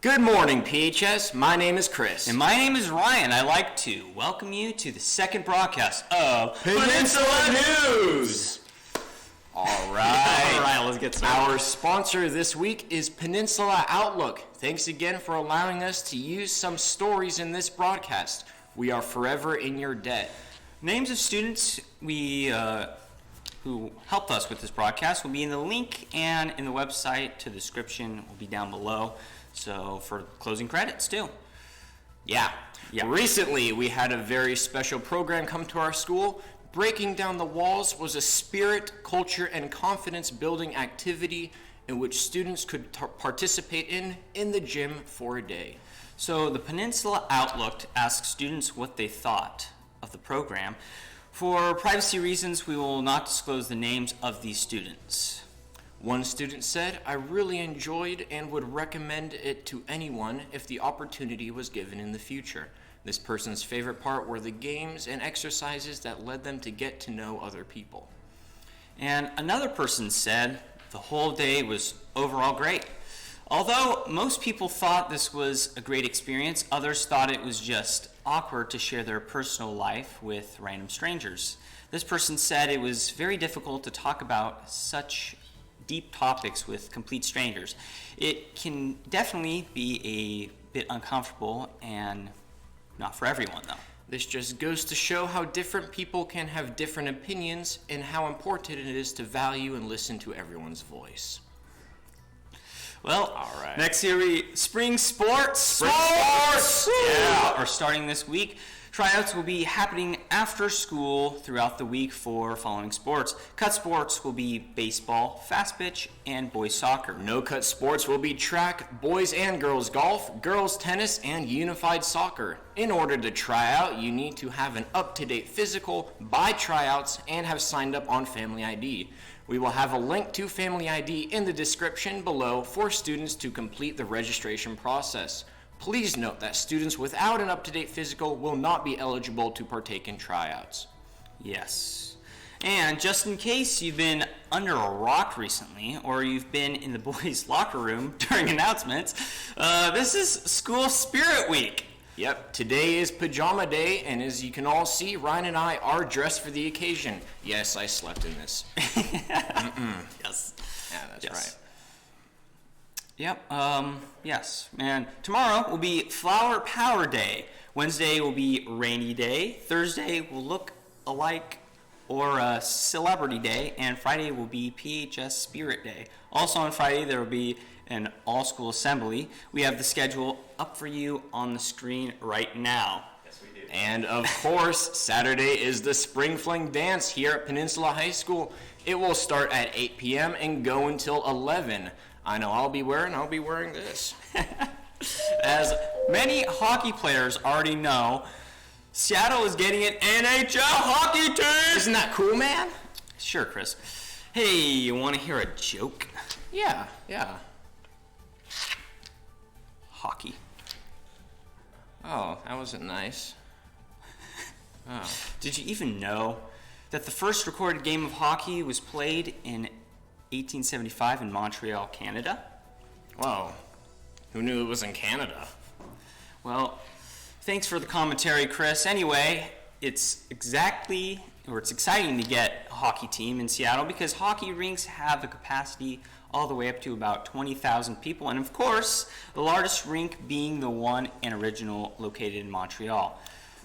Good morning, PHS. My name is Chris. And my name is Ryan. I'd like to welcome you to the second broadcast of Peninsula News. All right, let's get started. Our sponsor this week is Peninsula Outlook. Thanks again for allowing us to use some stories in this broadcast. We are forever in your debt. Names of students who helped us with this broadcast will be in the link, and in the website to the description will be down below. So for closing credits too. Yeah. Recently, we had a very special program come to our school. Breaking Down the Walls was a spirit, culture, and confidence building activity in which students could participate in the gym for a day. So the Peninsula Outlook asked students what they thought of the program. For privacy reasons, we will not disclose the names of these students. One student said, "I really enjoyed and would recommend it to anyone if the opportunity was given in the future." This person's favorite part were the games and exercises that led them to get to know other people. And another person said, "The whole day was overall great. Although most people thought this was a great experience, others thought it was just awkward to share their personal life with random strangers." This person said it was very difficult to talk about such deep topics with complete strangers. It can definitely be a bit uncomfortable and not for everyone though. This just goes to show how different people can have different opinions and how important it is to value and listen to everyone's voice. Well, all right. Next series, spring sports. Yeah, are starting this week. Tryouts will be happening after school throughout the week for following sports. Cut sports will be baseball, fast pitch, and boys soccer. No cut sports will be track, boys and girls golf, girls tennis, and unified soccer. In order to try out, you need to have an up-to-date physical, buy tryouts, and have signed up on Family ID. We will have a link to Family ID in the description below for students to complete the registration process. Please note that students without an up-to-date physical will not be eligible to partake in tryouts. Yes. And just in case you've been under a rock recently, or you've been in the boys' locker room during announcements, this is School Spirit Week. Yep, today is Pajama Day, and as you can all see, Ryan and I are dressed for the occasion. Yes, I slept in this. Yes. Yeah, that's right. Yep, yes. And tomorrow will be Flower Power Day. Wednesday will be Rainy Day. Thursday will look alike or Celebrity Day. And Friday will be PHS Spirit Day. Also on Friday, there will be an all-school assembly. We have the schedule up for you on the screen right now. Yes, we do. And of course, Saturday is the Spring Fling Dance here at Peninsula High School. It will start at 8 p.m. and go until 11. I know I'll be wearing this. As many hockey players already know, Seattle is getting an NHL hockey team! Isn't that cool, man? Sure, Chris. Hey, you want to hear a joke? Yeah. Hockey. Oh, that wasn't nice. Oh. Did you even know that the first recorded game of hockey was played in 1875 in Montreal, Canada? Whoa. Who knew it was in Canada? Well, thanks for the commentary, Chris. Anyway, it's exciting to get a hockey team in Seattle because hockey rinks have a capacity all the way up to about 20,000 people, and of course, the largest rink being the one and original located in Montreal.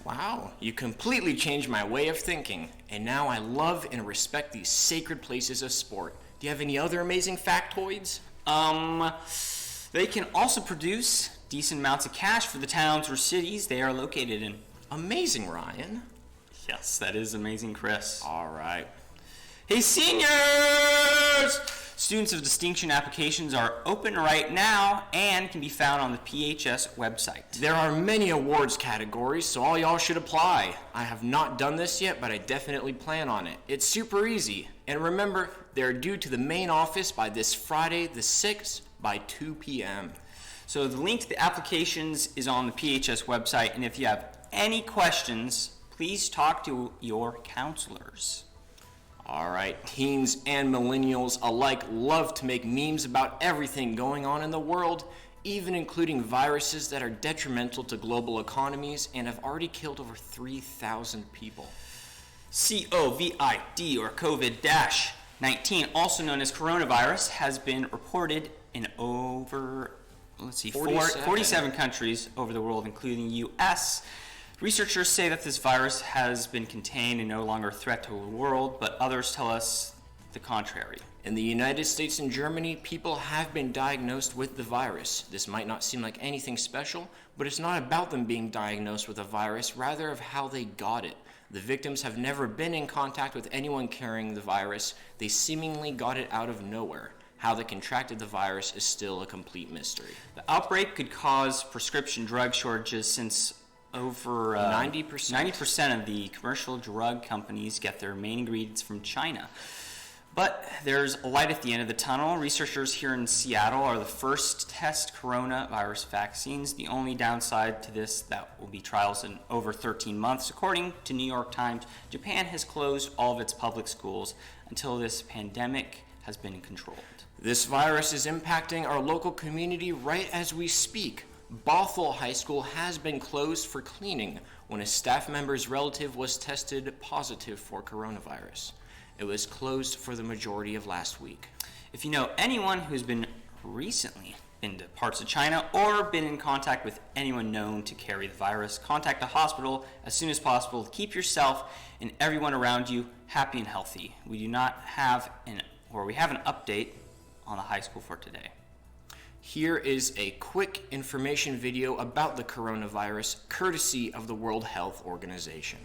Wow, you completely changed my way of thinking, and now I love and respect these sacred places of sport. Do you have any other amazing factoids? They can also produce decent amounts of cash for the towns or cities they are located in. Amazing, Ryan. Yes, that is amazing, Chris. All right. Hey, seniors! Students of distinction applications are open right now and can be found on the PHS website. There are many awards categories, so all y'all should apply. I have not done this yet, but I definitely plan on it. It's super easy. And remember, they're due to the main office by this Friday, the 6th, by 2 p.m. So the link to the applications is on the PHS website, and if you have any questions, please talk to your counselors. All right, teens and millennials alike love to make memes about everything going on in the world. even including viruses that are detrimental to global economies and have already killed over 3,000 people. COVID, or COVID-19, also known as coronavirus, has been reported in over 47 countries over the world, including the U.S. Researchers say that this virus has been contained and no longer a threat to the world, but others tell us the contrary. In the United States and Germany, people have been diagnosed with the virus. This might not seem like anything special, but it's not about them being diagnosed with a virus, rather of how they got it. The victims have never been in contact with anyone carrying the virus. They seemingly got it out of nowhere. How they contracted the virus is still a complete mystery. The outbreak could cause prescription drug shortages since over 90% of the commercial drug companies get their main ingredients from China. But there's a light at the end of the tunnel. Researchers here in Seattle are the first to test coronavirus vaccines. The only downside to this, that will be trials in over 13 months. According to New York Times, Japan has closed all of its public schools until this pandemic has been controlled. This virus is impacting our local community right as we speak. Bothell High School has been closed for cleaning when a staff member's relative was tested positive for coronavirus. It was closed for the majority of last week. If you know anyone who's been recently been to parts of China or been in contact with anyone known to carry the virus, contact a hospital as soon as possible to keep yourself and everyone around you happy and healthy. We have an update on the high school for today. Here is a quick information video about the coronavirus, courtesy of the World Health Organization.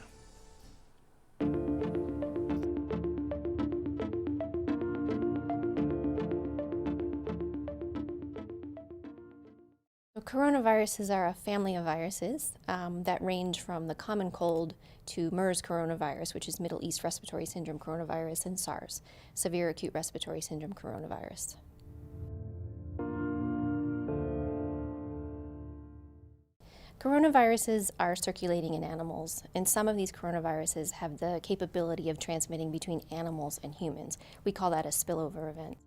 Coronaviruses are a family of viruses that range from the common cold to MERS coronavirus, which is Middle East Respiratory Syndrome coronavirus, and SARS, Severe Acute Respiratory Syndrome coronavirus. Coronaviruses are circulating in animals, and some of these coronaviruses have the capability of transmitting between animals and humans. We call that a spillover event.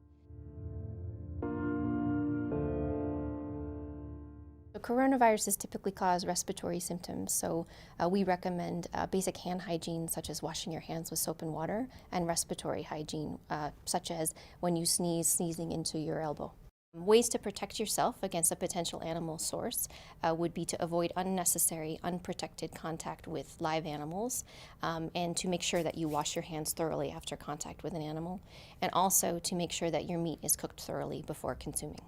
Coronaviruses typically cause respiratory symptoms, so we recommend basic hand hygiene, such as washing your hands with soap and water, and respiratory hygiene, such as when you sneeze, sneezing into your elbow. Ways to protect yourself against a potential animal source would be to avoid unnecessary, unprotected contact with live animals, and to make sure that you wash your hands thoroughly after contact with an animal, and also to make sure that your meat is cooked thoroughly before consuming.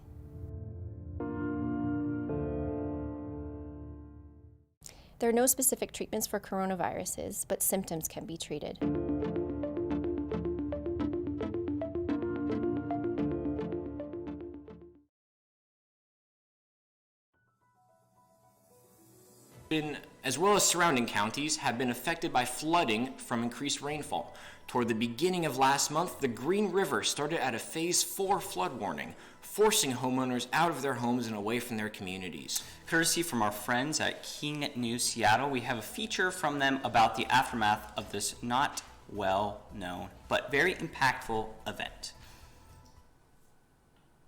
There are no specific treatments for coronaviruses, but symptoms can be treated. As well as surrounding counties, have been affected by flooding from increased rainfall. Toward the beginning of last month, the Green River started at a Phase 4 flood warning, forcing homeowners out of their homes and away from their communities. Courtesy from our friends at King News Seattle, we have a feature from them about the aftermath of this not well known but very impactful event.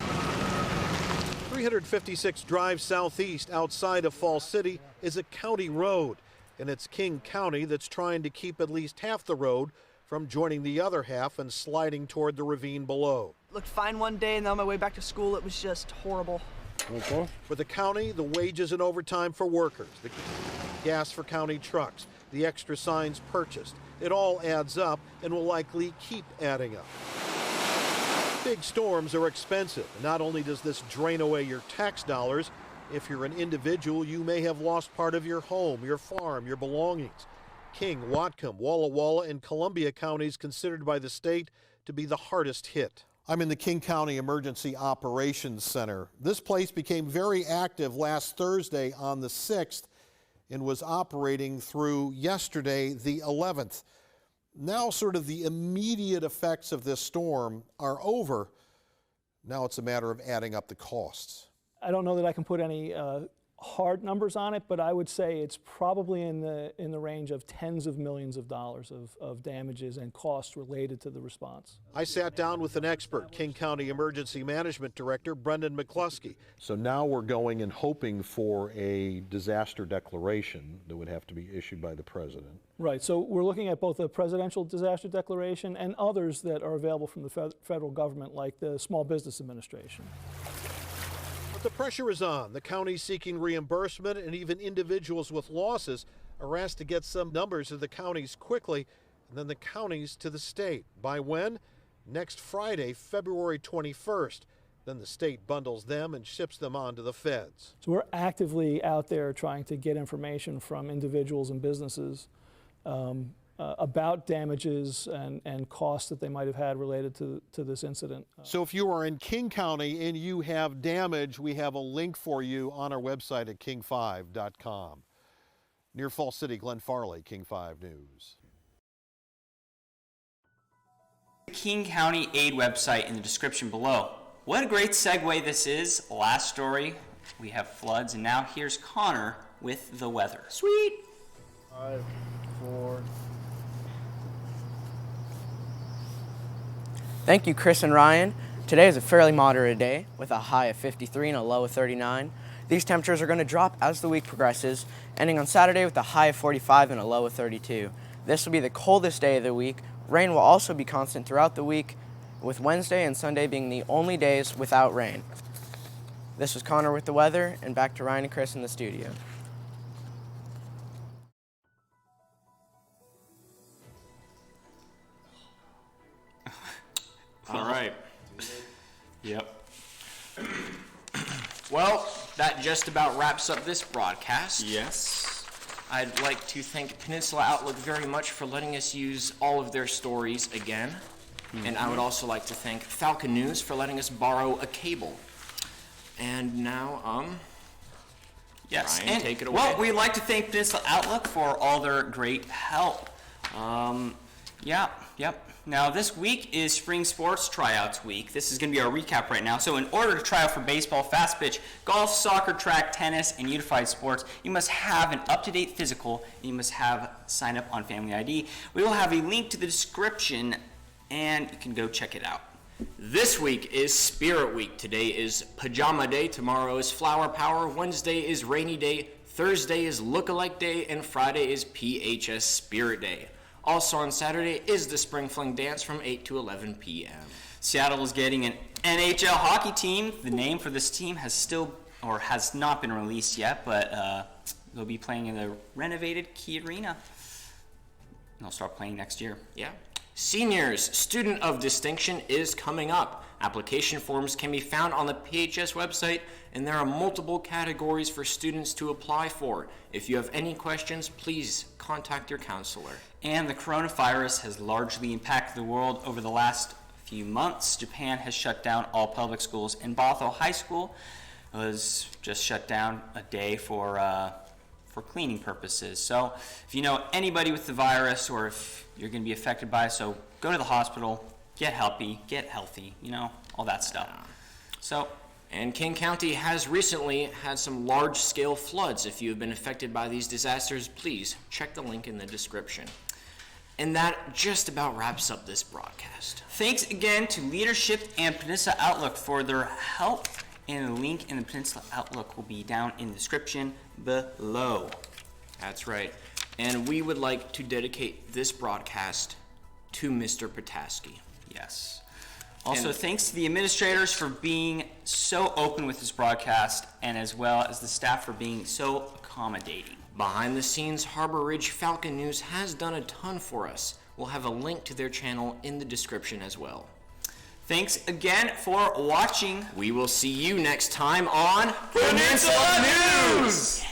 356 Drive southeast outside of Falls City is a county road, and it's King County that's trying to keep at least half the road from joining the other half and sliding toward the ravine below. Looked fine one day, and then on my way back to school, it was just horrible. Okay. For the county, the wages and overtime for workers, the gas for county trucks, the extra signs purchased, it all adds up and will likely keep adding up. Big storms are expensive. Not only does this drain away your tax dollars, if you're an individual, you may have lost part of your home, your farm, your belongings. King, Whatcom, Walla Walla, and Columbia counties considered by the state to be the hardest hit. I'm in the King County Emergency Operations Center. This place became very active last Thursday on the 6th and was operating through yesterday, the 11th. Now sort of the immediate effects of this storm are over. Now it's a matter of adding up the costs. I don't know that I can put any hard numbers on it, but I would say it's probably in the range of tens of millions of dollars of damages and costs related to the response. I sat down with an expert, King County Emergency Management Director Brendan McCluskey. So now we're going and hoping for a disaster declaration that would have to be issued by the president. Right, so we're looking at both a presidential disaster declaration and others that are available from the federal government, like the Small Business Administration. But the pressure is on. The county's seeking reimbursement, and even individuals with losses are asked to get some numbers of the counties quickly, and then the counties to the state. By when? Next Friday, February 21st. Then the state bundles them and ships them on to the feds. So we're actively out there trying to get information from individuals and businesses about damages and costs that they might have had related to this incident. So if you are in King County and you have damage, we have a link for you on our website at king5.com. Near Falls City, Glenn Farley, King 5 News. King County Aid website in the description below. What a great segue this is. Last story, we have floods, and now here's Connor with the weather. Sweet. 5, 4. Thank you, Chris and Ryan. Today is a fairly moderate day with a high of 53 and a low of 39. These temperatures are going to drop as the week progresses, ending on Saturday with a high of 45 and a low of 32. This will be the coldest day of the week. Rain will also be constant throughout the week, with Wednesday and Sunday being the only days without rain. This was Connor with the weather, and back to Ryan and Chris in the studio. All right. Yep. Well, that just about wraps up this broadcast. Yes. I'd like to thank Peninsula Outlook very much for letting us use all of their stories again. And I would also like to thank Falcon News for letting us borrow a cable. And now, Yes. Ryan, And, take it away. well, we'd like to thank Peninsula Outlook for all their great help. Yep. Now, this week is Spring Sports Tryouts Week. This is going to be our recap right now. So in order to try out for baseball, fast pitch, golf, soccer, track, tennis, and unified sports, you must have an up-to-date physical, and you must have sign up on Family ID. We will have a link to the description, and you can go check it out. This week is Spirit Week. Today is Pajama Day. Tomorrow is Flower Power. Wednesday is Rainy Day. Thursday is Lookalike Day. And Friday is PHS Spirit Day. Also on Saturday is the Spring Fling Dance from 8 to 11 p.m. Seattle is getting an NHL hockey team. The name for this team has not been released yet, but they'll be playing in the renovated Key Arena. And they'll start playing next year. Yeah. Seniors, Student of Distinction is coming up. Application forms can be found on the PHS website, and there are multiple categories for students to apply for. If you have any questions, please contact your counselor. And the coronavirus has largely impacted the world over the last few months. Japan has shut down all public schools, and Bothell High School was just shut down a day for cleaning purposes. So if you know anybody with the virus, or if you're going to be affected by it, so go to the hospital, get healthy, all that stuff. So, and King County has recently had some large-scale floods. If you have been affected by these disasters, please check the link in the description. And that just about wraps up this broadcast. Thanks again to Leadership and Peninsula Outlook for their help, and the link in the Peninsula Outlook will be down in the description below. That's right. And we would like to dedicate this broadcast to Mr. Pataski. Yes. Also, thanks to the administrators for being so open with this broadcast, and as well as the staff for being so accommodating. Behind the scenes, Harbor Ridge Falcon News has done a ton for us. We'll have a link to their channel in the description as well. Thanks again for watching. We will see you next time on Peninsula News!